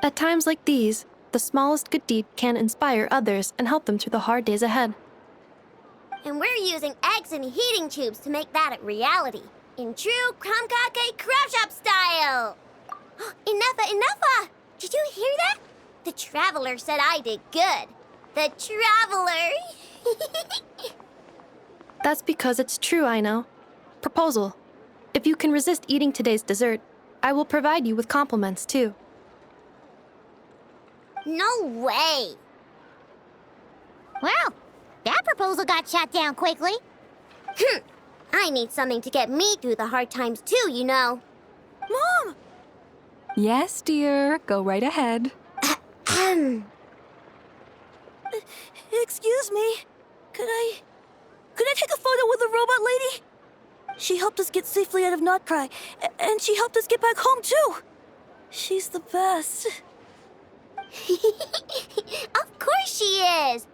At times like these, the smallest good deed can inspire others and help them through the hard days ahead. And we're using eggs and heating tubes to make that a reality. In true Kromkake Craft Shop style! Enough! Did you hear that? The Traveler said I did good. The Traveler! That's because it's true, I know. Proposal. If you can resist eating today's dessert, I will provide you with compliments, too. No way! Well, that proposal got shot down quickly. I need something to get me through the hard times too, you know. Mom! Yes, dear. Go right ahead. Excuse me. Could I take a photo with the robot lady? She helped us get safely out of Notcry, and she helped us get back home too. She's the best. Of course she is!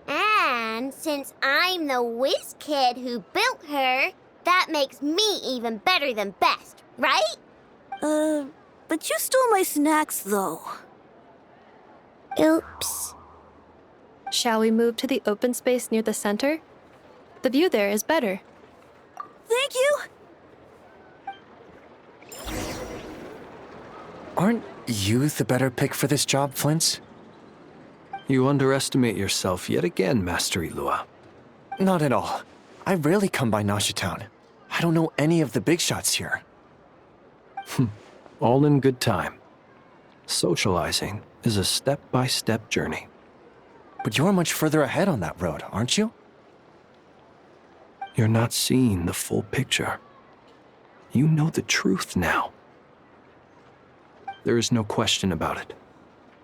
And since I'm the whiz kid who built her, that makes me even better than best, right? But you stole my snacks, though. Oops. Shall we move to the open space near the center? The view there is better. Thank you! Aren't you the better pick for this job, Flint's? You underestimate yourself yet again, Master Ilua. Not at all. I rarely come by Nasha Town. I don't know any of the big shots here. All in good time. Socializing is a step-by-step journey. But you're much further ahead on that road, aren't you? You're not seeing the full picture. You know the truth now. There is no question about it.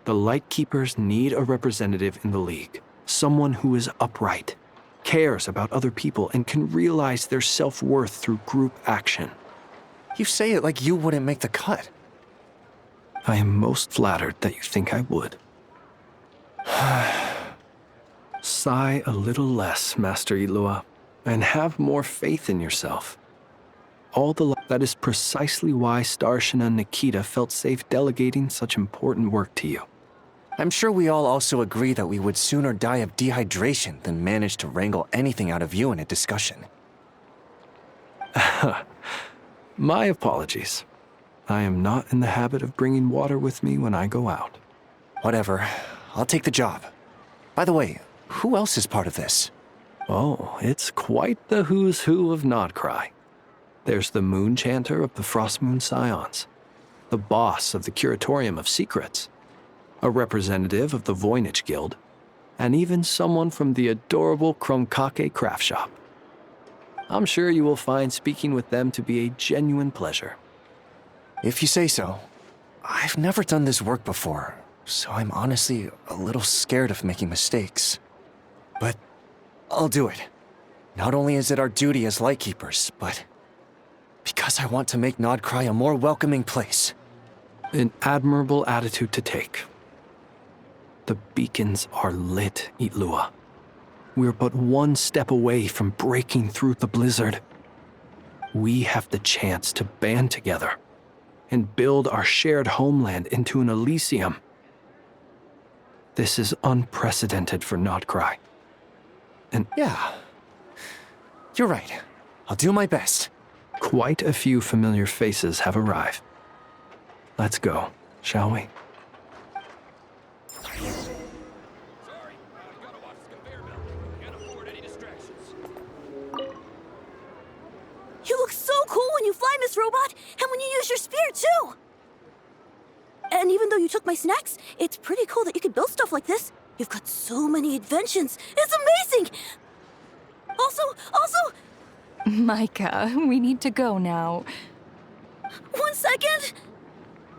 The Lightkeepers need a representative in the League. Someone who is upright, cares about other people, and can realize their self-worth through group action. You say it like you wouldn't make the cut. I am most flattered that you think I would. Sigh a little less, Master Ilua, and have more faith in yourself. That is precisely why Starshina and Nikita felt safe delegating such important work to you. I'm sure we all also agree that we would sooner die of dehydration than manage to wrangle anything out of you in a discussion. My apologies. I am not in the habit of bringing water with me when I go out. Whatever. I'll take the job. By the way, who else is part of this? Oh, it's quite the who's who of Notcry. There's the Moon Chanter of the Frostmoon Scions, the boss of the Curatorium of Secrets, a representative of the Voynich Guild, and even someone from the adorable Kromkake Craft Shop. I'm sure you will find speaking with them to be a genuine pleasure. If you say so. I've never done this work before, so I'm honestly a little scared of making mistakes. But I'll do it. Not only is it our duty as Lightkeepers, but because I want to make Notcry a more welcoming place. An admirable attitude to take. The beacons are lit, Ilua. We're but one step away from breaking through the blizzard. We have the chance to band together and build our shared homeland into an Elysium. This is unprecedented for Notcry. And yeah, you're right. I'll do my best. Quite a few familiar faces have arrived. Let's go, shall we? You look so cool when you fly, Miss Robot, and when you use your spear, too! And even though you took my snacks, it's pretty cool that you can build stuff like this. You've got so many inventions. It's amazing! Also, Micah, we need to go now. 1 second!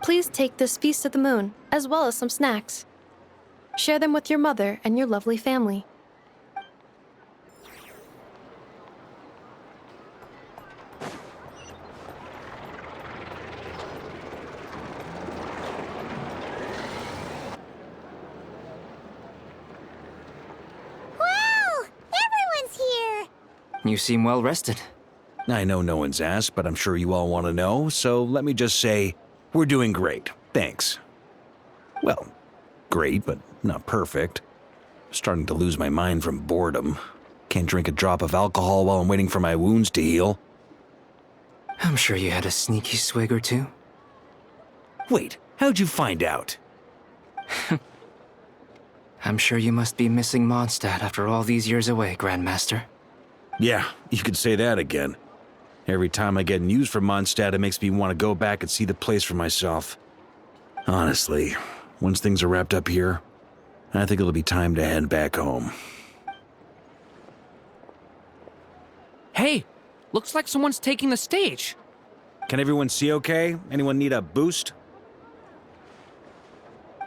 Please take this feast of the moon, as well as some snacks. Share them with your mother and your lovely family. Wow! Everyone's here! You seem well rested. I know no one's asked, but I'm sure you all want to know, so let me just say, we're doing great. Thanks. Well, great, but not perfect. Starting to lose my mind from boredom. Can't drink a drop of alcohol while I'm waiting for my wounds to heal. I'm sure you had a sneaky swig or two. Wait, how'd you find out? I'm sure you must be missing Mondstadt after all these years away, Grandmaster. Yeah, you could say that again. Every time I get news from Mondstadt, it makes me want to go back and see the place for myself. Honestly, once things are wrapped up here, I think it'll be time to head back home. Hey, looks like someone's taking the stage. Can everyone see okay? Anyone need a boost?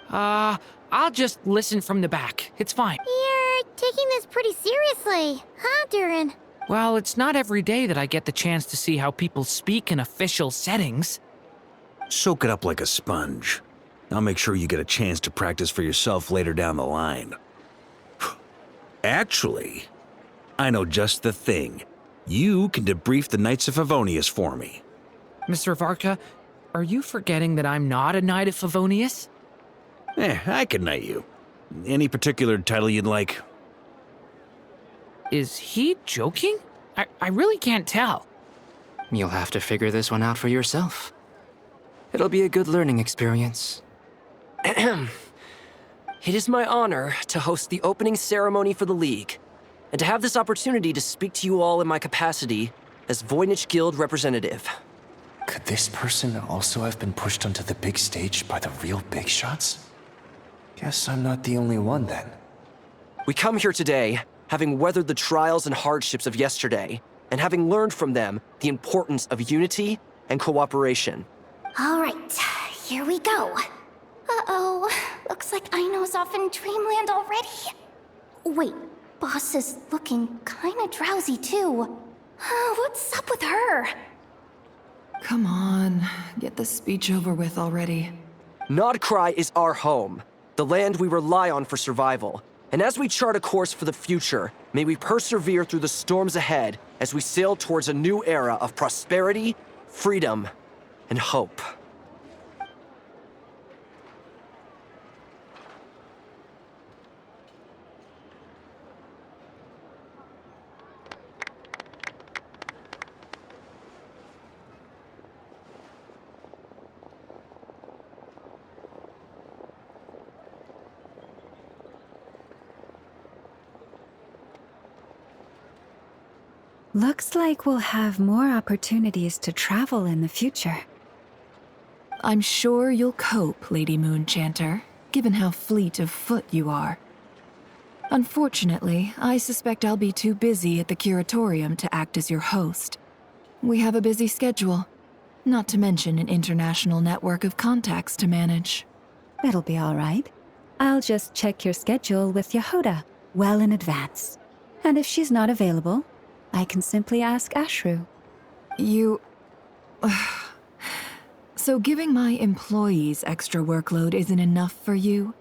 I'll just listen from the back. It's fine. You're taking this pretty seriously, huh, Durin? Well, it's not every day that I get the chance to see how people speak in official settings. Soak it up like a sponge. I'll make sure you get a chance to practice for yourself later down the line. Actually, I know just the thing. You can debrief the Knights of Favonius for me. Mr. Varka, are you forgetting that I'm not a Knight of Favonius? I can knight you. Any particular title you'd like? Is he joking? I really can't tell. You'll have to figure this one out for yourself. It'll be a good learning experience. It is my honor to host the opening ceremony for the League, and to have this opportunity to speak to you all in my capacity as Voynich Guild representative. Could this person also have been pushed onto the big stage by the real big shots? Guess I'm not the only one then. We come here today, having weathered the trials and hardships of yesterday, and having learned from them the importance of unity and cooperation. All right, here we go. Uh-oh, looks like Aino's off in Dreamland already. Wait, Boss is looking kinda drowsy too. What's up with her? Come on, get the speech over with already. Nodcry is our home, the land we rely on for survival. And as we chart a course for the future, may we persevere through the storms ahead as we sail towards a new era of prosperity, freedom, and hope. Looks like we'll have more opportunities to travel in the future. I'm sure you'll cope, Lady Moonchanter, given how fleet of foot you are. Unfortunately, I suspect I'll be too busy at the curatorium to act as your host. We have a busy schedule, not to mention an international network of contacts to manage. It'll be all right. I'll just check your schedule with Yehoda well in advance. And if she's not available, I can simply ask Ashru. You... So giving my employees extra workload isn't enough for you?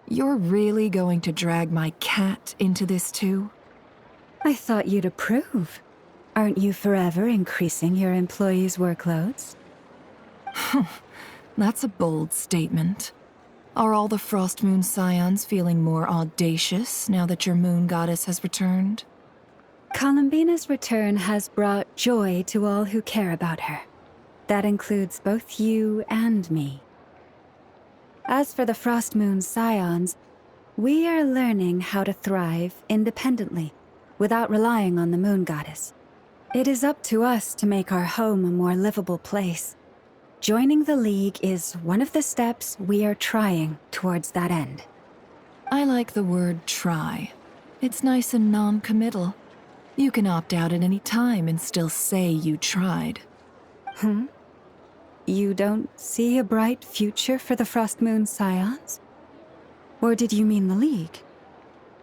You're really going to drag my cat into this too? I thought you'd approve. Aren't you forever increasing your employees' workloads? That's a bold statement. Are all the Frostmoon Scions feeling more audacious now that your moon goddess has returned? Colombina's return has brought joy to all who care about her. That includes both you and me. As for the Frostmoon Scions, we are learning how to thrive independently, without relying on the moon goddess. It is up to us to make our home a more livable place. Joining the League is one of the steps we are trying towards that end. I like the word try. It's nice and non-committal. You can opt out at any time and still say you tried. You don't see a bright future for the Frostmoon Scions? Or did you mean the League?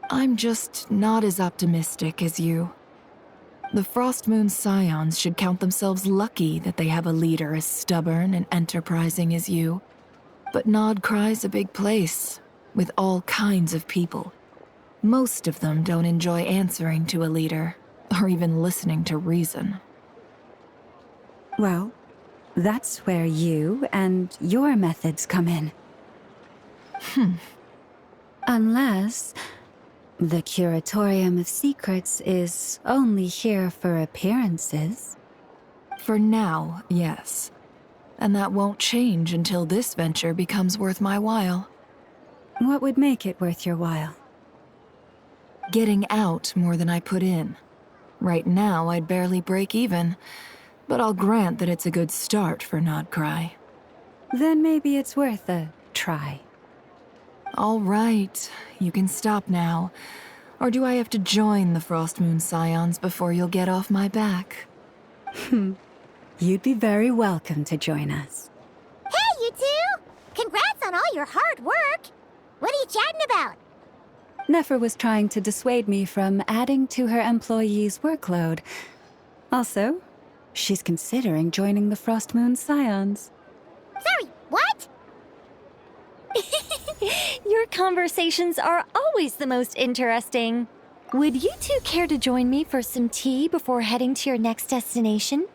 I'm just not as optimistic as you. The Frostmoon Scions should count themselves lucky that they have a leader as stubborn and enterprising as you. But Nodcry's a big place, with all kinds of people. Most of them don't enjoy answering to a leader, or even listening to reason. Well, that's where you and your methods come in. Unless the Curatorium of Secrets is only here for appearances. For now, yes. And that won't change until this venture becomes worth my while. What would make it worth your while? Getting out more than I put in. Right now, I'd barely break even, but I'll grant that it's a good start for Nodcry. Then maybe it's worth a try. All right, you can stop now. Or do I have to join the Frostmoon Scions before you'll get off my back? You'd be very welcome to join us. Hey, you two! Congrats on all your hard work! What are you chatting about? Nefer was trying to dissuade me from adding to her employees' workload. Also, she's considering joining the Frostmoon Scions. Sorry, what? Your conversations are always the most interesting. Would you two care to join me for some tea before heading to your next destination?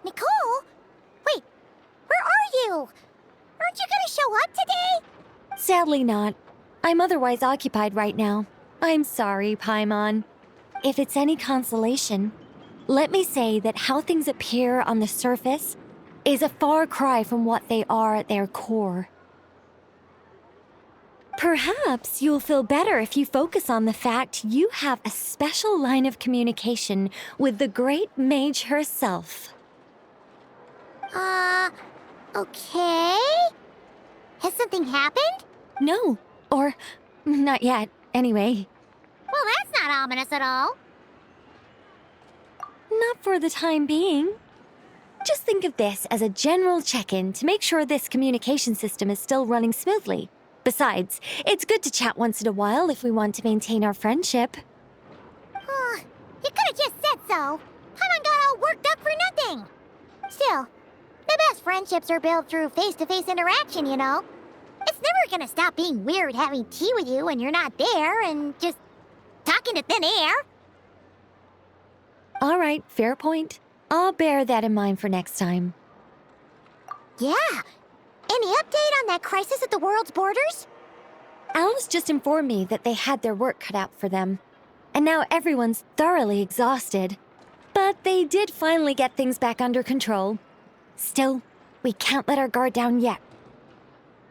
Nicole? Wait, where are you? Aren't you gonna show up today? Sadly not. I'm otherwise occupied right now. I'm sorry, Paimon. If it's any consolation, let me say that how things appear on the surface is a far cry from what they are at their core. Perhaps you'll feel better if you focus on the fact you have a special line of communication with the great mage herself. Okay? Has something happened? No, or not yet, anyway. Well, that's not ominous at all. Not for the time being. Just think of this as a general check-in to make sure this communication system is still running smoothly. Besides, it's good to chat once in a while if we want to maintain our friendship. You could have just said so. Paimon got all worked up for nothing. Still, the best friendships are built through face-to-face interaction, you know. It's never gonna stop being weird having tea with you when you're not there and just talking to thin air. All right, fair point. I'll bear that in mind for next time. Yeah. Any update on that crisis at the world's borders? Alice just informed me that they had their work cut out for them. And now everyone's thoroughly exhausted. But they did finally get things back under control. Still, we can't let our guard down yet.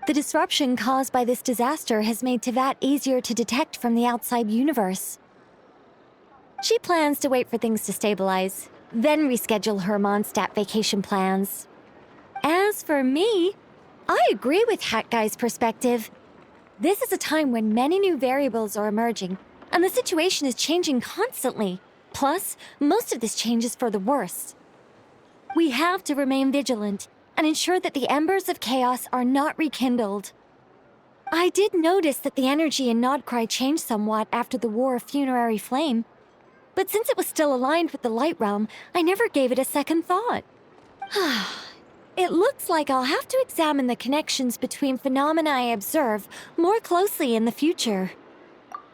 The disruption caused by this disaster has made Tevat easier to detect from the outside universe. She plans to wait for things to stabilize, then reschedule her Mondstadt vacation plans. As for me, I agree with Hat Guy's perspective. This is a time when many new variables are emerging, and the situation is changing constantly. Plus, most of this change is for the worse. We have to remain vigilant and ensure that the embers of chaos are not rekindled. I did notice that the energy in Nodcry changed somewhat after the War of Funerary Flame, but since it was still aligned with the Light Realm, I never gave it a second thought. It looks like I'll have to examine the connections between phenomena I observe more closely in the future.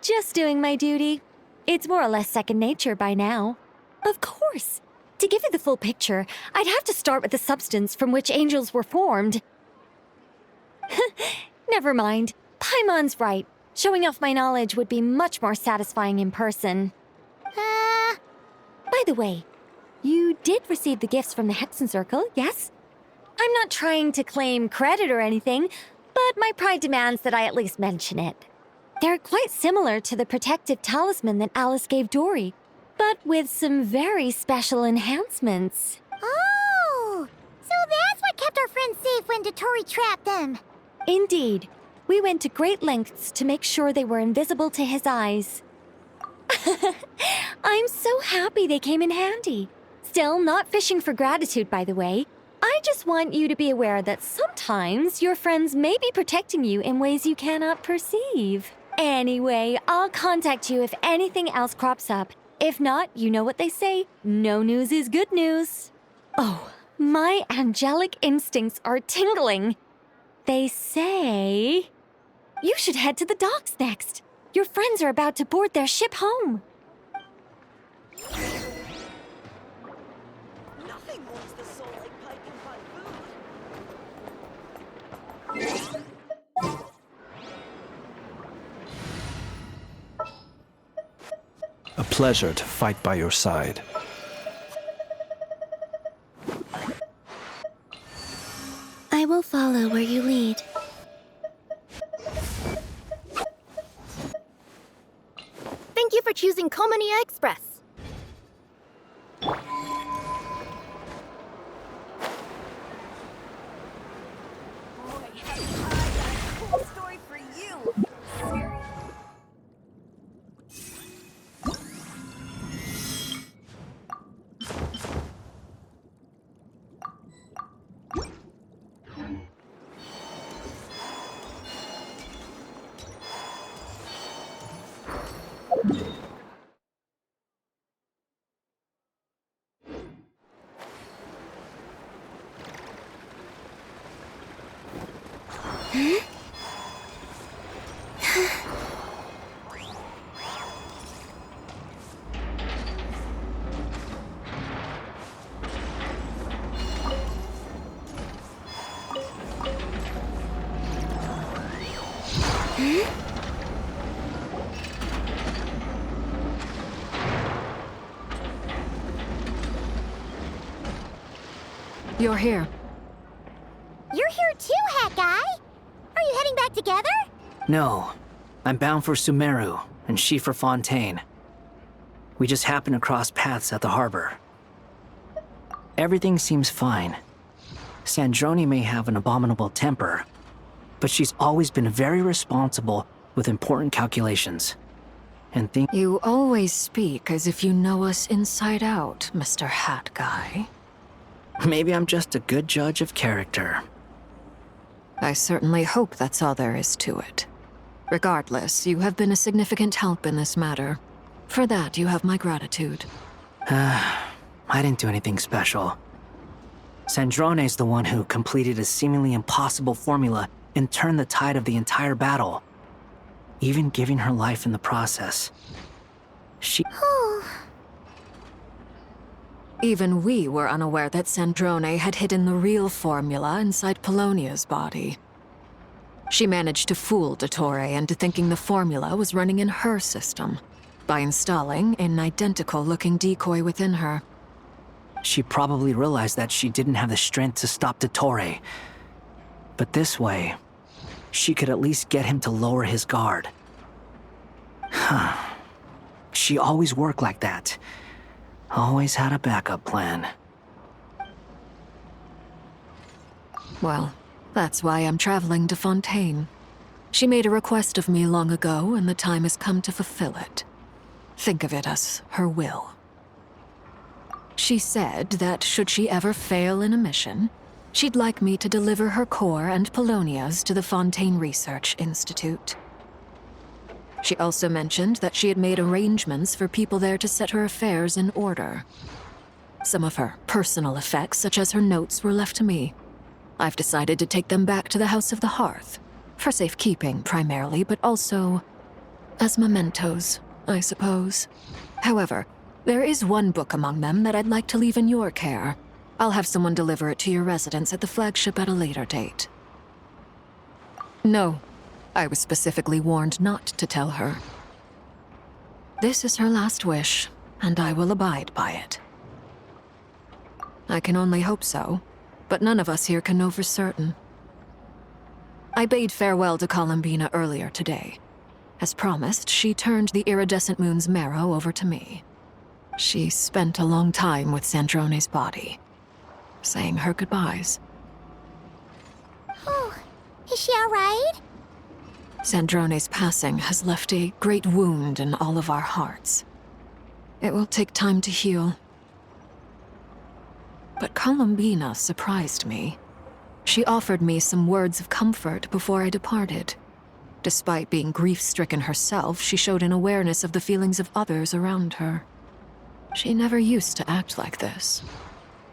Just doing my duty. It's more or less second nature by now. Of course. To give you the full picture, I'd have to start with the substance from which angels were formed. Never mind. Paimon's right. Showing off my knowledge would be much more satisfying in person. By the way, you did receive the gifts from the Hexen Circle, yes? I'm not trying to claim credit or anything, but my pride demands that I at least mention it. They're quite similar to the protective talisman that Alice gave Dory, but with some very special enhancements. Oh, so that's what kept our friends safe when Dotori trapped them. Indeed. We went to great lengths to make sure they were invisible to his eyes. I'm so happy they came in handy. Still, not fishing for gratitude, by the way. I just want you to be aware that sometimes your friends may be protecting you in ways you cannot perceive. Anyway, I'll contact you if anything else crops up. If not, you know what they say, no news is good news. Oh, my angelic instincts are tingling. They say you should head to the docks next. Your friends are about to board their ship home. A pleasure to fight by your side. I will follow where you lead. Thank you for choosing Colombina Express. Story for you. You're here. You're here too, Hat Guy. Are you heading back together? No. I'm bound for Sumeru, and she for Fontaine. We just happened to cross paths at the harbor. Everything seems fine. Sandrone may have an abominable temper, but she's always been very responsible with important calculations. And You always speak as if you know us inside out, Mr. Hat Guy. Maybe I'm just a good judge of character. I certainly hope that's all there is to it. Regardless, you have been a significant help in this matter. For that, you have my gratitude. I didn't do anything special. Sandrone's the one who completed a seemingly impossible formula and turned the tide of the entire battle, even giving her life in the process. Even we were unaware that Sandrone had hidden the real formula inside Polonia's body. She managed to fool Dottore into thinking the formula was running in her system by installing an identical-looking decoy within her. She probably realized that she didn't have the strength to stop Dottore. But this way, she could at least get him to lower his guard. She always worked like that. Always had a backup plan. Well, that's why I'm traveling to Fontaine. She made a request of me long ago, and the time has come to fulfill it. Think of it as her will. She said that should she ever fail in a mission, she'd like me to deliver her core and Polonia's to the Fontaine Research Institute. She also mentioned that she had made arrangements for people there to set her affairs in order. Some of her personal effects, such as her notes, were left to me. I've decided to take them back to the House of the Hearth, for safekeeping primarily, but also as mementos, I suppose. However, there is one book among them that I'd like to leave in your care. I'll have someone deliver it to your residence at the flagship at a later date. No, I was specifically warned not to tell her. This is her last wish, and I will abide by it. I can only hope so, but none of us here can know for certain. I bade farewell to Colombina earlier today. As promised, she turned the iridescent moon's marrow over to me. She spent a long time with Sandrone's body, saying her goodbyes. Oh, is she all right? Sandrone's passing has left a great wound in all of our hearts. It will take time to heal. But Colombina surprised me. She offered me some words of comfort before I departed. Despite being grief-stricken herself, she showed an awareness of the feelings of others around her. She never used to act like this.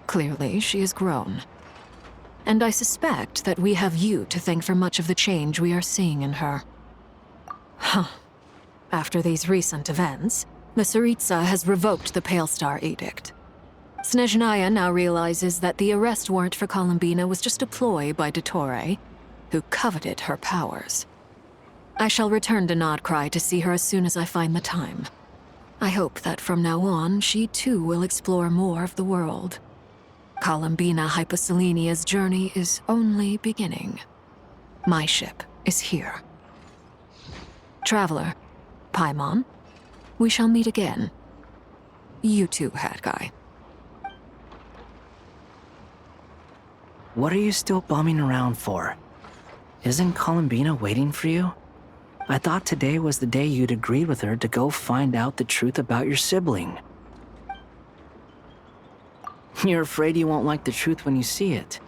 Clearly, she has grown. And I suspect that we have you to thank for much of the change we are seeing in her. After these recent events, the Tsaritsa has revoked the Pale Star Edict. Snezhnaya now realizes that the arrest warrant for Colombina was just a ploy by Dottore, who coveted her powers. I shall return to Nodcry to see her as soon as I find the time. I hope that from now on, she too will explore more of the world. Colombina Hyposelenia's journey is only beginning. My ship is here. Traveler, Paimon, we shall meet again. You too, Hat Guy. What are you still bumming around for? Isn't Colombina waiting for you? I thought today was the day you'd agreed with her to go find out the truth about your sibling. You're afraid you won't like the truth when you see it.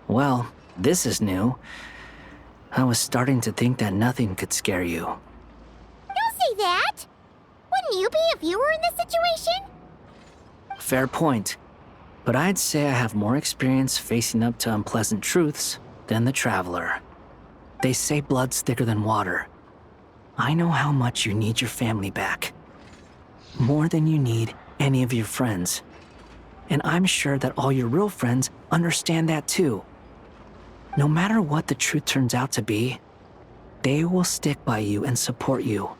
Well, this is new. I was starting to think that nothing could scare you. Don't say that! Wouldn't you be if you were in this situation? Fair point. But I'd say I have more experience facing up to unpleasant truths than the Traveler. They say blood's thicker than water. I know how much you need your family back. More than you need any of your friends. And I'm sure that all your real friends understand that too. No matter what the truth turns out to be, they will stick by you and support you,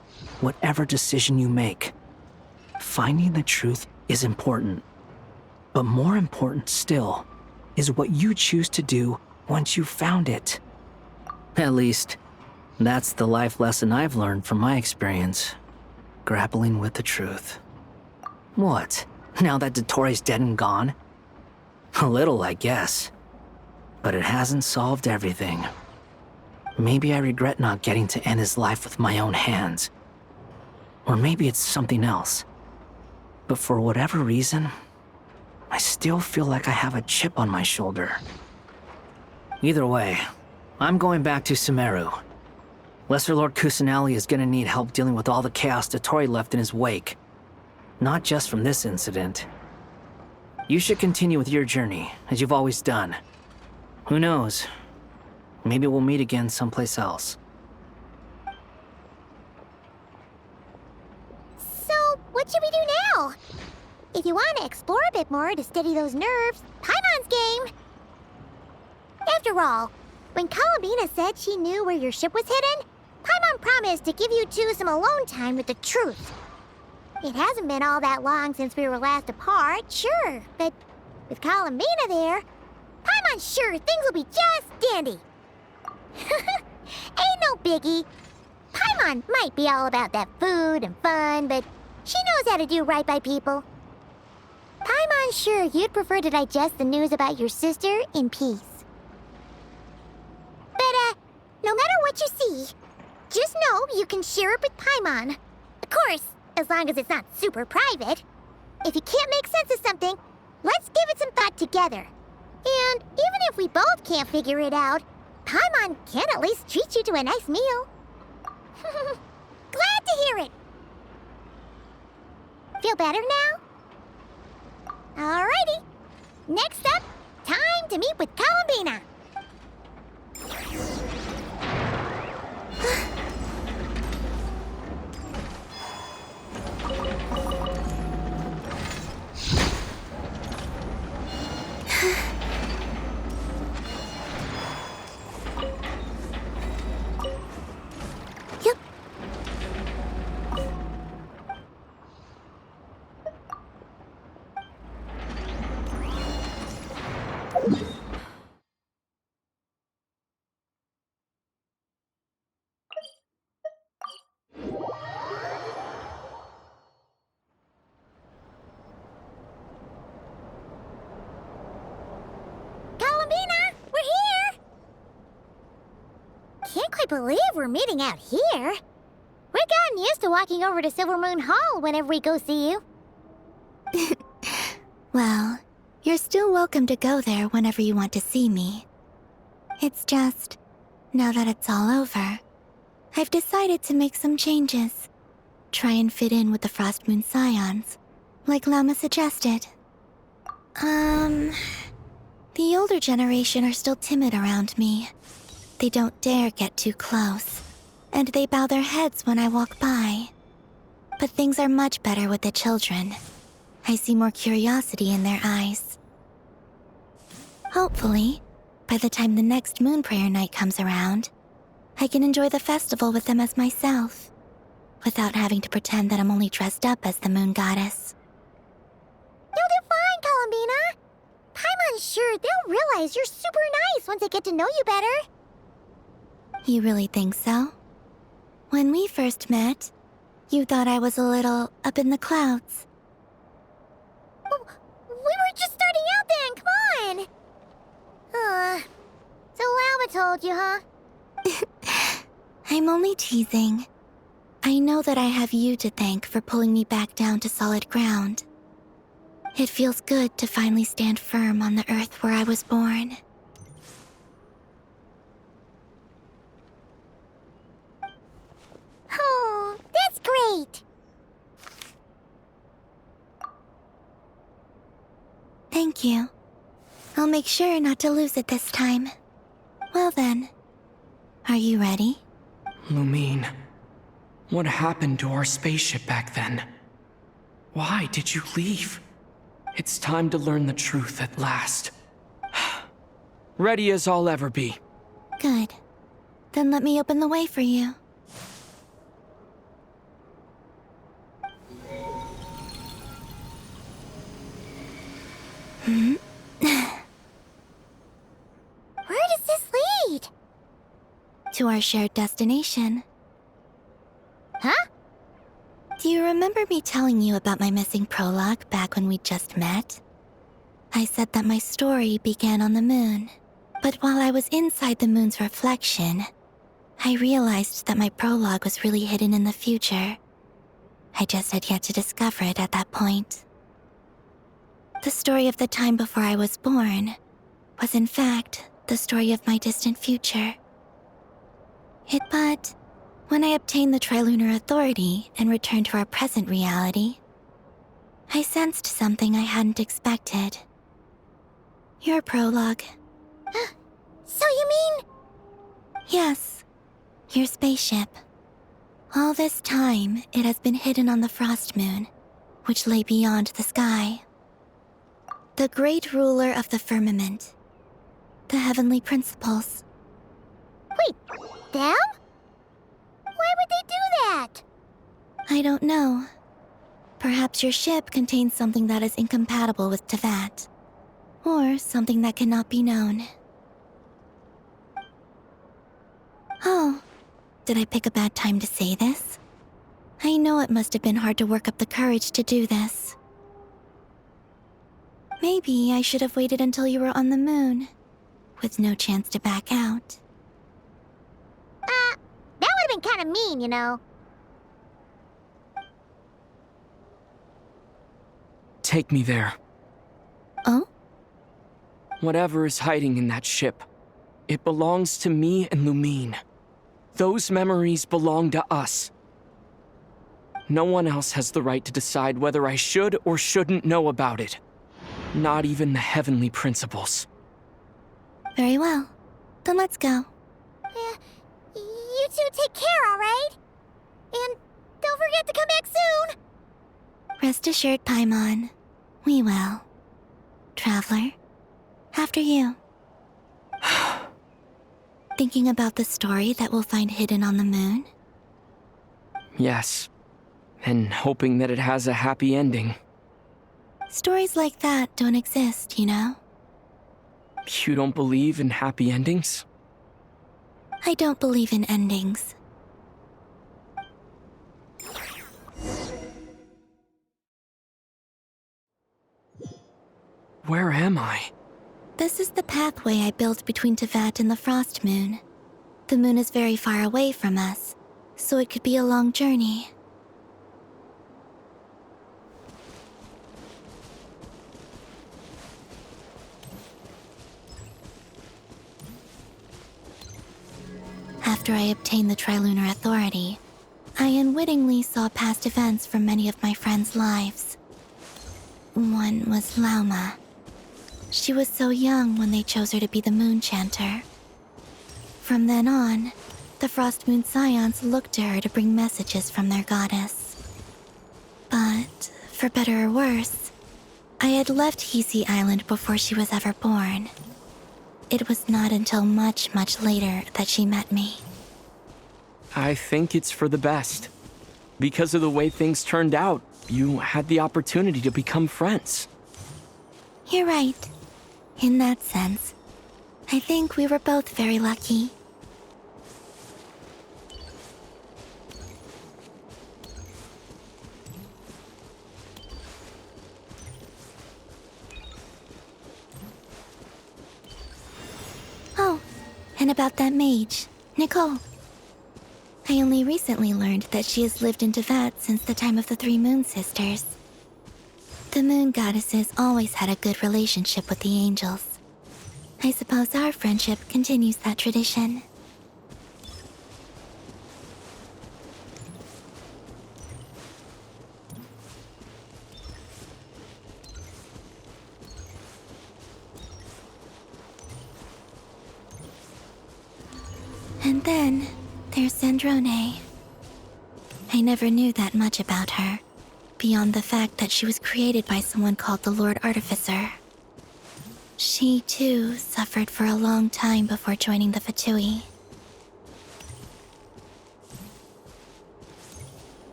whatever decision you make. Finding the truth is important. But more important still is what you choose to do once you've found it. At least, that's the life lesson I've learned from my experience, grappling with the truth. What, now that Dottore's dead and gone? A little, I guess. But it hasn't solved everything. Maybe I regret not getting to end his life with my own hands. Or maybe it's something else. But for whatever reason, I still feel like I have a chip on my shoulder. Either way, I'm going back to Sumeru. Lesser Lord Kusanali is gonna need help dealing with all the chaos Dottore left in his wake. Not just from this incident. You should continue with your journey, as you've always done. Who knows? Maybe we'll meet again someplace else. So, what should we do now? If you want to explore a bit more to steady those nerves, Paimon's game! After all, when Colombina said she knew where your ship was hidden, Paimon promised to give you two some alone time with the truth. It hasn't been all that long since we were last apart, sure, but with Colombina there, Paimon's sure things will be just dandy. Ain't no biggie. Paimon might be all about that food and fun, but she knows how to do right by people. Paimon's sure you'd prefer to digest the news about your sister in peace. But, no matter what you see, just know you can share it with Paimon. Of course, as long as it's not super private. If you can't make sense of something, let's give it some thought together. And even if we both can't figure it out, Paimon can at least treat you to a nice meal. Glad to hear it. Feel better now? Alrighty. Next up, time to meet with Colombina. Yep. Colombina, we're here! Can't quite believe we're meeting out here. We've gotten used to walking over to Silvermoon Hall whenever we go see you. Well, you're still welcome to go there whenever you want to see me. It's just, now that it's all over, I've decided to make some changes. Try and fit in with the Frostmoon Scions, like Llama suggested. The older generation are still timid around me. They don't dare get too close, and they bow their heads when I walk by. But things are much better with the children. I see more curiosity in their eyes. Hopefully, by the time the next moon prayer night comes around, I can enjoy the festival with them as myself, without having to pretend that I'm only dressed up as the moon goddess. You'll do fine, Colombina. Paimon's sure they'll realize you're super nice once they get to know you better. You really think so? When we first met, you thought I was a little up in the clouds. We were just starting out then, come on! So Lama told you, huh? I'm only teasing. I know that I have you to thank for pulling me back down to solid ground. It feels good to finally stand firm on the earth where I was born. Oh, that's great! Thank you. I'll make sure not to lose it this time. Well then, are you ready? Lumine, what happened to our spaceship back then? Why did you leave? It's time to learn the truth at last. Ready as I'll ever be. Good. Then let me open the way for you. Where does this lead? To our shared destination. Huh? Do you remember me telling you about my missing prologue back when we just met? I said that my story began on the moon. But while I was inside the moon's reflection, I realized that my prologue was really hidden in the future. I just had yet to discover it at that point. The story of the time before I was born was in fact the story of my distant future. But when I obtained the Trilunar Authority and returned to our present reality, I sensed something I hadn't expected. Your prologue. So you mean... Yes, your spaceship. All this time, it has been hidden on the Frost Moon, which lay beyond the sky. The great ruler of the firmament. The heavenly principles. Wait, them? Why would they do that? I don't know. Perhaps your ship contains something that is incompatible with Tevat. Or something that cannot be known. Oh, did I pick a bad time to say this? I know it must have been hard to work up the courage to do this. Maybe I should have waited until you were on the moon, with no chance to back out. That would have been kind of mean, you know. Take me there. Oh? Whatever is hiding in that ship, it belongs to me and Lumine. Those memories belong to us. No one else has the right to decide whether I should or shouldn't know about it. Not even the heavenly principles. Very well. Then let's go. You two take care, alright? And don't forget to come back soon! Rest assured, Paimon. We will. Traveler, after you. Thinking about the story that we'll find hidden on the moon? Yes. And hoping that it has a happy ending. Stories like that don't exist, you know? You don't believe in happy endings? I don't believe in endings. Where am I? This is the pathway I built between Tevat and the Frost Moon. The moon is very far away from us, so it could be a long journey. After I obtained the Trilunar Authority, I unwittingly saw past events from many of my friends' lives. One was Lauma. She was so young when they chose her to be the Moon Chanter. From then on, the Frost Moon Scions looked to her to bring messages from their goddess. But, for better or worse, I had left Hisi Island before she was ever born. It was not until much, much later that she met me. I think it's for the best. Because of the way things turned out, you had the opportunity to become friends. You're right. In that sense, I think we were both very lucky. Oh, and about that mage, Nicole. I only recently learned that she has lived in Teyvat since the time of the Three Moon Sisters. The Moon Goddesses always had a good relationship with the angels. I suppose our friendship continues that tradition. And then, there's Sandrone. I never knew that much about her, beyond the fact that she was created by someone called the Lord Artificer. She, too, suffered for a long time before joining the Fatui.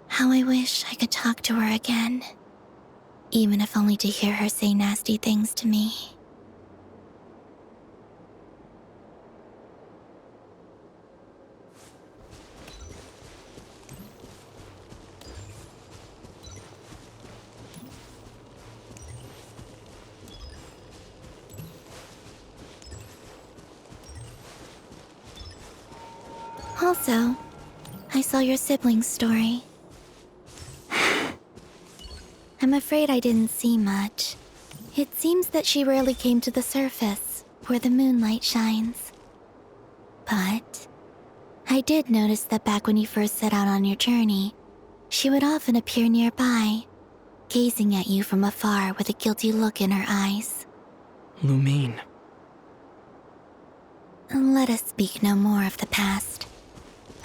How I wish I could talk to her again. Even if only to hear her say nasty things to me. Also, I saw your siblings' story. I'm afraid I didn't see much. It seems that she rarely came to the surface, where the moonlight shines. But I did notice that back when you first set out on your journey, she would often appear nearby, gazing at you from afar with a guilty look in her eyes. Lumine. Let us speak no more of the past.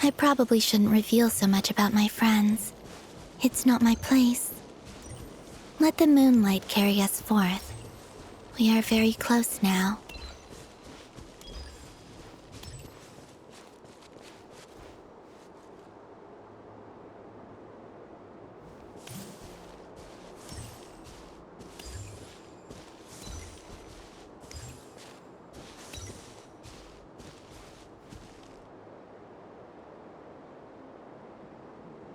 I probably shouldn't reveal so much about my friends. It's not my place. Let the moonlight carry us forth. We are very close now.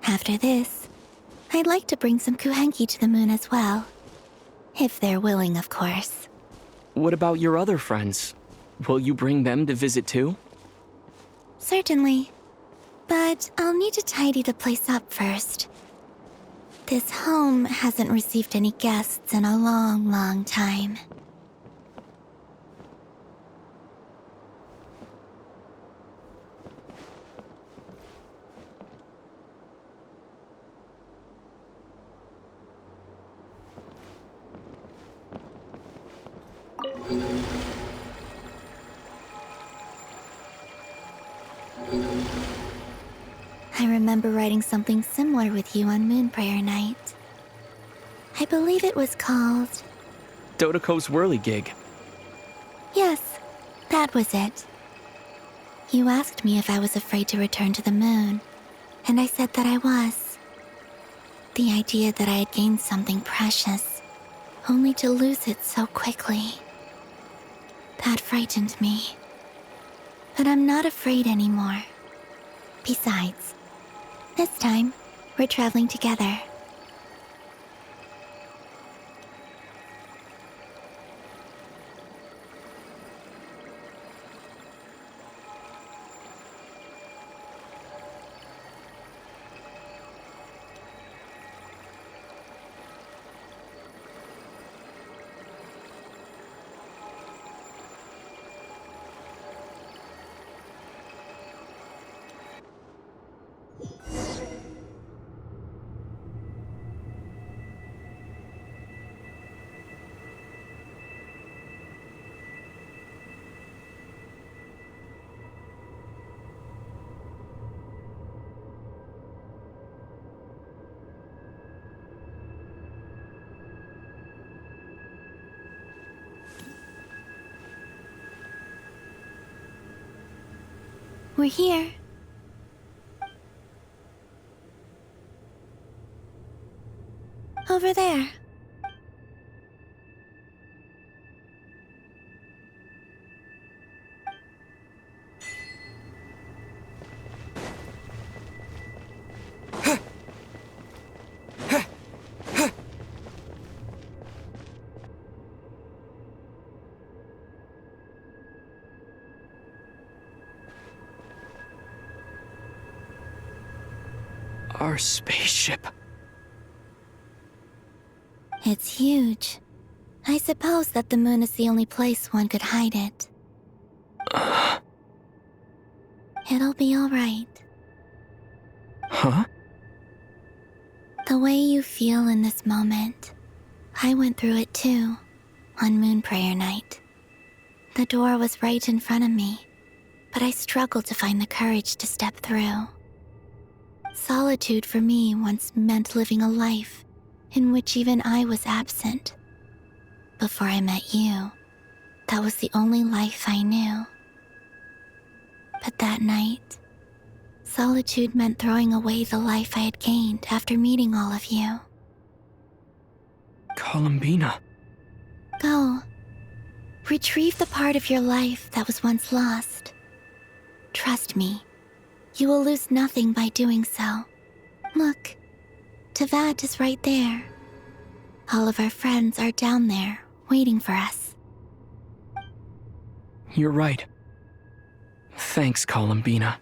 After this, I'd like to bring some Kuhenki to the moon as well. If they're willing, of course. What about your other friends? Will you bring them to visit too? Certainly. But I'll need to tidy the place up first. This home hasn't received any guests in a long, long time. I remember writing something similar with you on Moon Prayer Night. I believe it was called... Dodoko's Whirligig. Yes, that was it. You asked me if I was afraid to return to the moon, and I said that I was. The idea that I had gained something precious, only to lose it so quickly. That frightened me. But I'm not afraid anymore. Besides, this time, we're traveling together. We're here. Over there. Our spaceship. It's huge. I suppose that the moon is the only place one could hide it. It'll be all right. Huh? The way you feel in this moment, I went through it too, on Moon Prayer Night. The door was right in front of me, but I struggled to find the courage to step through. Solitude for me once meant living a life in which even I was absent. Before I met you, that was the only life I knew. But that night, solitude meant throwing away the life I had gained after meeting all of you. Colombina. Go. Retrieve the part of your life that was once lost. Trust me, you will lose nothing by doing so. Look, Tevat is right there. All of our friends are down there, waiting for us. You're right. Thanks, Colombina.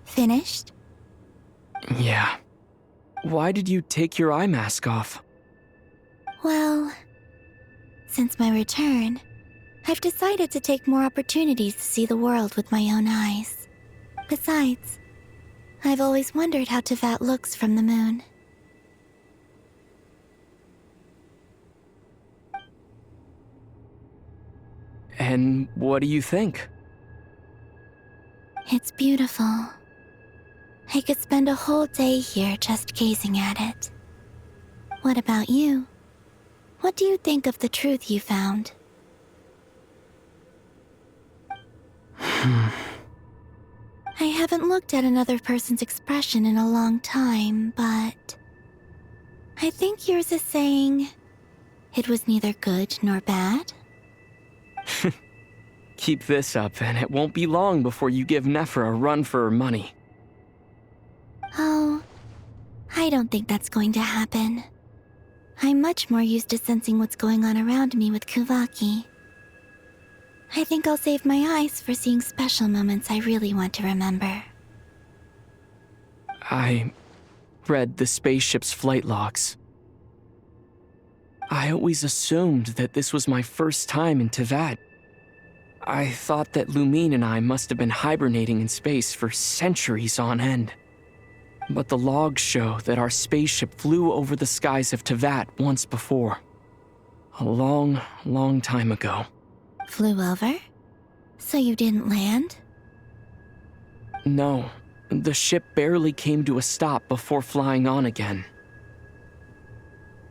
Finished? Yeah. Why did you take your eye mask off? Well, since my return, I've decided to take more opportunities to see the world with my own eyes. Besides, I've always wondered how Tevat looks from the moon. And what do you think? It's beautiful. I could spend a whole day here just gazing at it. What about you? What do you think of the truth you found? Hmm. I haven't looked at another person's expression in a long time, but I think yours is saying it was neither good nor bad. Keep this up, and it won't be long before you give Nephra a run for her money. Oh, I don't think that's going to happen. I'm much more used to sensing what's going on around me with Kuvaki. I think I'll save my eyes for seeing special moments I really want to remember. I read the spaceship's flight logs. I always assumed that this was my first time in Tevat. I thought that Lumine and I must have been hibernating in space for centuries on end. But the logs show that our spaceship flew over the skies of Tevat once before. A long, long time ago. Flew over? So you didn't land? No, the ship barely came to a stop before flying on again.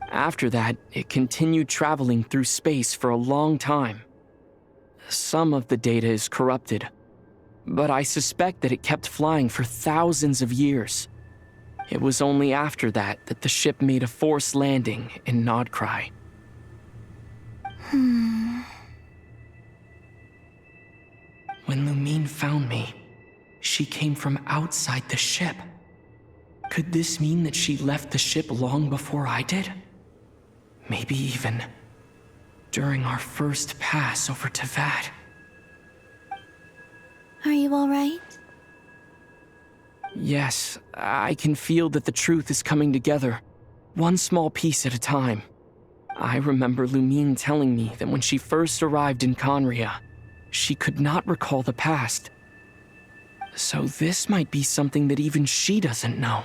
After that, it continued traveling through space for a long time. Some of the data is corrupted, but I suspect that it kept flying for thousands of years. It was only after that that the ship made a forced landing in Nodcry. When Lumine found me, she came from outside the ship. Could this mean that she left the ship long before I did? Maybe even during our first pass over Tevat. you all right? Yes, I can feel that the truth is coming together, one small piece at a time. I remember Lumine telling me that when she first arrived in Conria, she could not recall the past. So this might be something that even she doesn't know.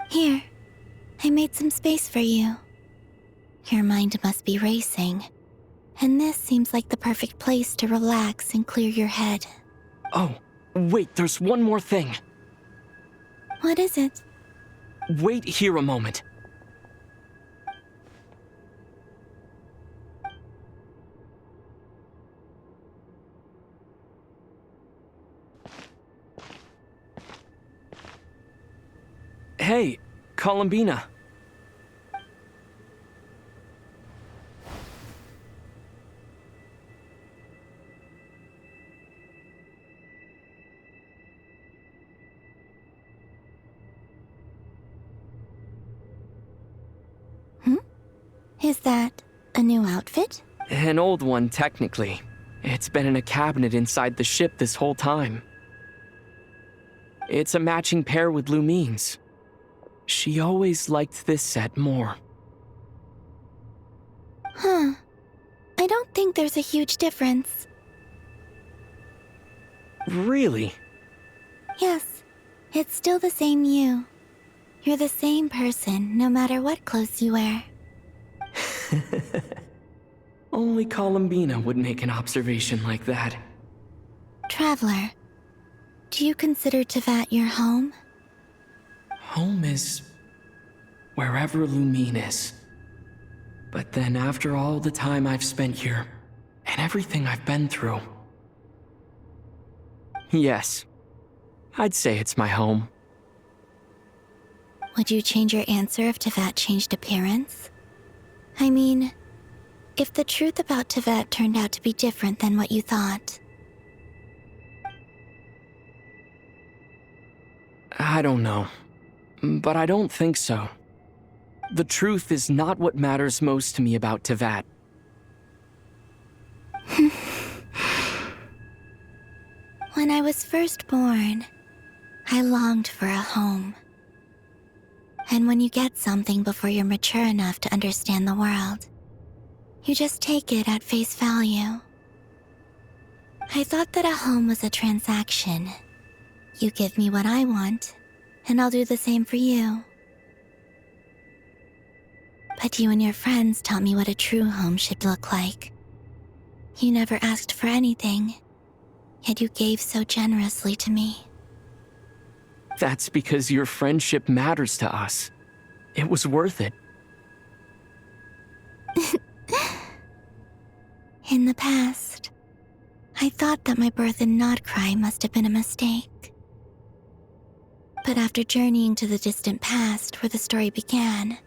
Here, I made some space for you. Your mind must be racing, and this seems like the perfect place to relax and clear your head. Oh, wait, there's one more thing. What is it? Wait here a moment. Hey, Colombina. Is that a new outfit? An old one, technically. It's been in a cabinet inside the ship this whole time. It's a matching pair with Lumine's. She always liked this set more. Huh. I don't think there's a huge difference. Really? Yes, it's still the same you. You're the same person, no matter what clothes you wear. Only Colombina would make an observation like that. Traveler, do you consider Tevat your home? Home is wherever Lumine is. But then after all the time I've spent here, and everything I've been through... Yes, I'd say it's my home. Would you change your answer if Tevat changed appearance? I mean, if the truth about Tevat turned out to be different than what you thought. I don't know, but I don't think so. The truth is not what matters most to me about Tevat. When I was first born, I longed for a home. And when you get something before you're mature enough to understand the world, you just take it at face value. I thought that a home was a transaction. You give me what I want, and I'll do the same for you. But you and your friends taught me what a true home should look like. You never asked for anything, yet you gave so generously to me. That's because your friendship matters to us. It was worth it. In the past, I thought that my birth in Nodcry must have been a mistake. But after journeying to the distant past where the story began,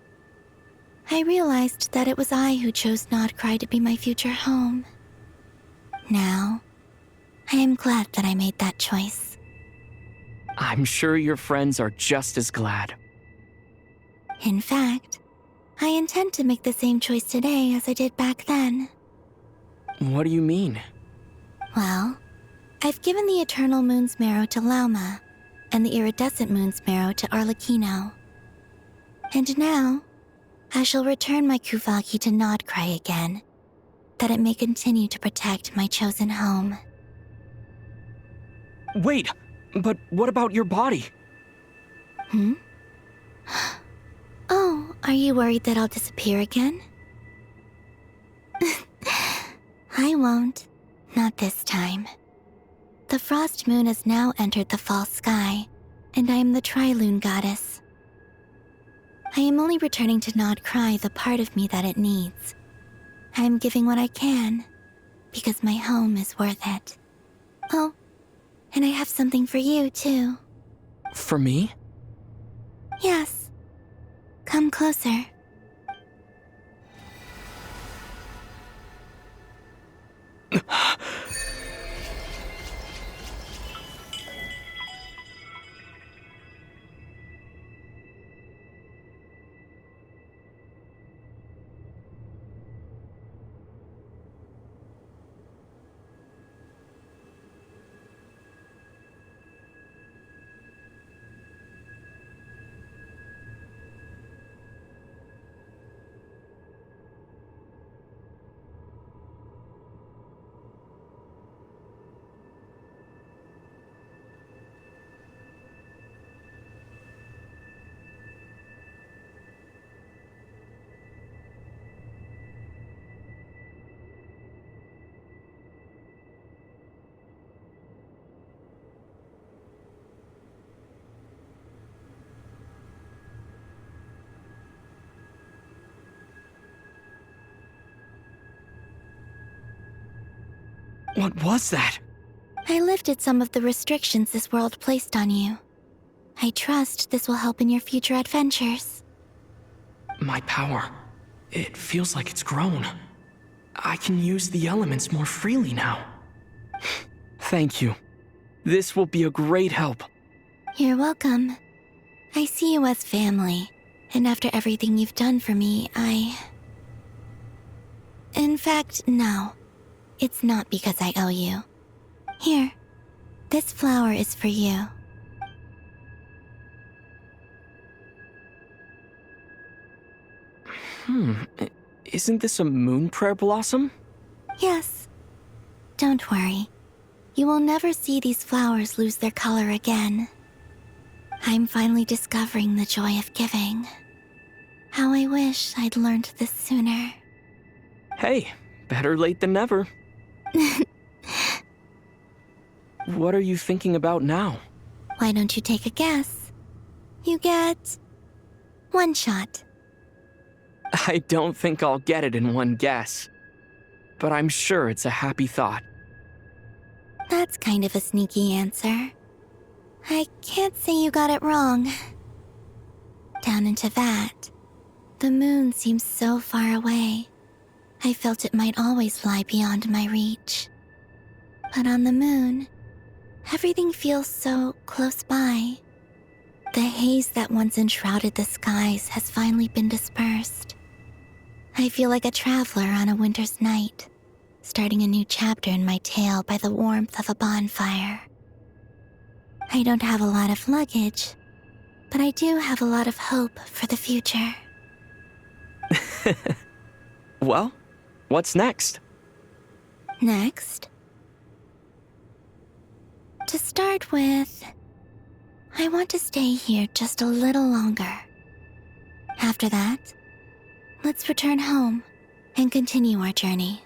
I realized that it was I who chose Nodcry to be my future home. Now, I am glad that I made that choice. I'm sure your friends are just as glad. In fact, I intend to make the same choice today as I did back then. What do you mean? Well, I've given the Eternal Moon's Marrow to Lauma, and the Iridescent Moon's Marrow to Arlecchino. And now, I shall return my Kuvagi to Nodcry again, that it may continue to protect my chosen home. Wait, but what about your body? Oh, are you worried that I'll disappear again? I won't. Not this time. The Frost Moon has now entered the false sky, and I am the Trilune Goddess. I am only returning to Nodcry the part of me that it needs. I am giving what I can, because my home is worth it. Oh, and I have something for you, too. For me? Yes. Come closer. What was that? I lifted some of the restrictions this world placed on you. I trust this will help in your future adventures. My power. It feels like it's grown. I can use the elements more freely now. Thank you. This will be a great help. You're welcome. I see you as family, and after everything you've done for me, In fact, no. It's not because I owe you. Here, this flower is for you. Isn't this a moon prayer blossom? Yes. Don't worry. You will never see these flowers lose their color again. I'm finally discovering the joy of giving. How I wish I'd learned this sooner. Hey, better late than never. What are you thinking about now? Why don't you take a guess? You get 1 shot. I don't think I'll get it in one guess. But I'm sure it's a happy thought. That's kind of a sneaky answer. I can't say you got it wrong. Down into that, the moon seems so far away. I felt it might always lie beyond my reach. But on the moon, everything feels so close by. The haze that once enshrouded the skies has finally been dispersed. I feel like a traveler on a winter's night, starting a new chapter in my tale by the warmth of a bonfire. I don't have a lot of luggage, but I do have a lot of hope for the future. Well, what's next? Next? To start with, I want to stay here just a little longer. After that, let's return home and continue our journey.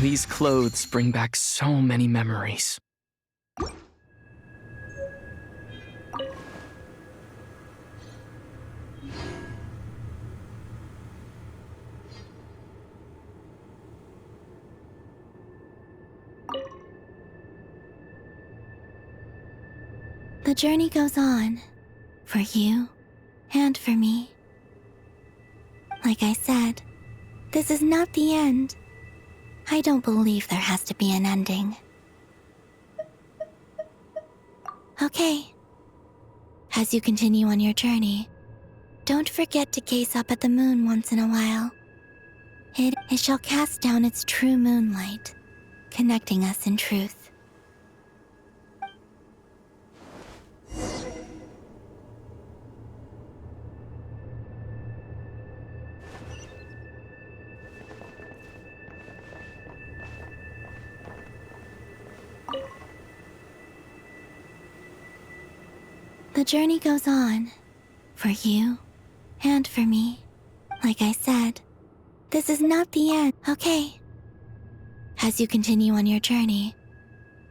These clothes bring back so many memories. The journey goes on, for you and for me. Like I said, this is not the end. I don't believe there has to be an ending. Okay. As you continue on your journey, don't forget to gaze up at the moon once in a while. It shall cast down its true moonlight, connecting us in truth. The journey goes on, for you and for me. Like I said, this is not the end, okay? As you continue on your journey,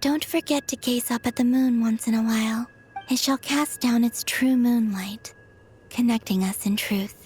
don't forget to gaze up at the moon once in a while. It shall cast down its true moonlight, connecting us in truth.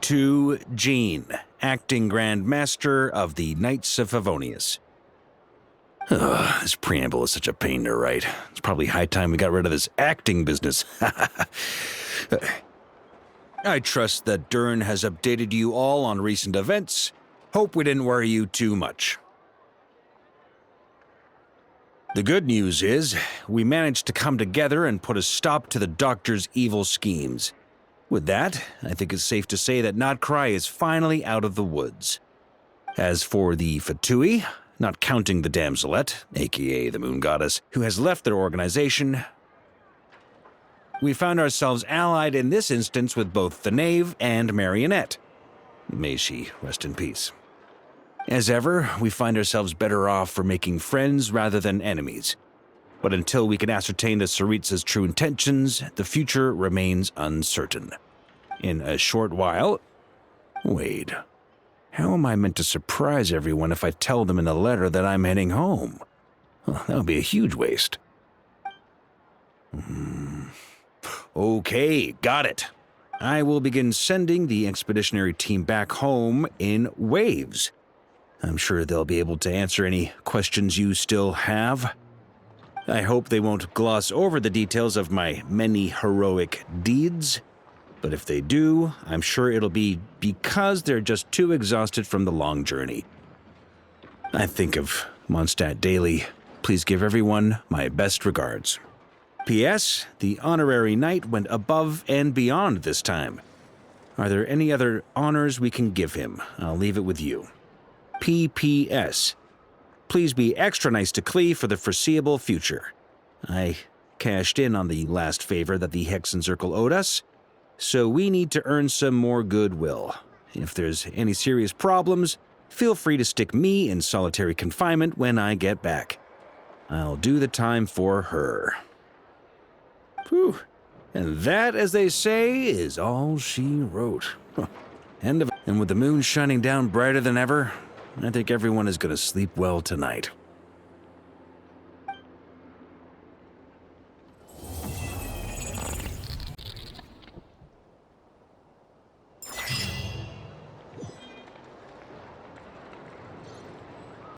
To Jean, acting Grand Master of the Knights of Favonius. Ugh, this preamble is such a pain to write. It's probably high time we got rid of this acting business. I trust that Dern has updated you all on recent events. Hope we didn't worry you too much. The good news is, we managed to come together and put a stop to the Doctor's evil schemes. With that, I think it's safe to say that Notcry is finally out of the woods. As for the Fatui, not counting the damselette, aka the moon goddess, who has left their organization. We found ourselves allied in this instance with both the knave and marionette. May she rest in peace. As ever, we find ourselves better off for making friends rather than enemies. But until we can ascertain the Tsaritsa's true intentions, the future remains uncertain. In a short while... Wait. How am I meant to surprise everyone if I tell them in a letter that I'm heading home? Well, that would be a huge waste. Okay, got it. I will begin sending the expeditionary team back home in waves. I'm sure they'll be able to answer any questions you still have. I hope they won't gloss over the details of my many heroic deeds. But if they do, I'm sure it'll be because they're just too exhausted from the long journey. I think of Mondstadt daily. Please give everyone my best regards. P.S. The honorary knight went above and beyond this time. Are there any other honors we can give him? I'll leave it with you. P.P.S. Please be extra nice to Klee for the foreseeable future. I cashed in on the last favor that the Hexen Circle owed us, so we need to earn some more goodwill. If there's any serious problems, feel free to stick me in solitary confinement when I get back. I'll do the time for her. Whew. And that, as they say, is all she wrote. End of. And with the moon shining down brighter than ever, I think everyone is going to sleep well tonight.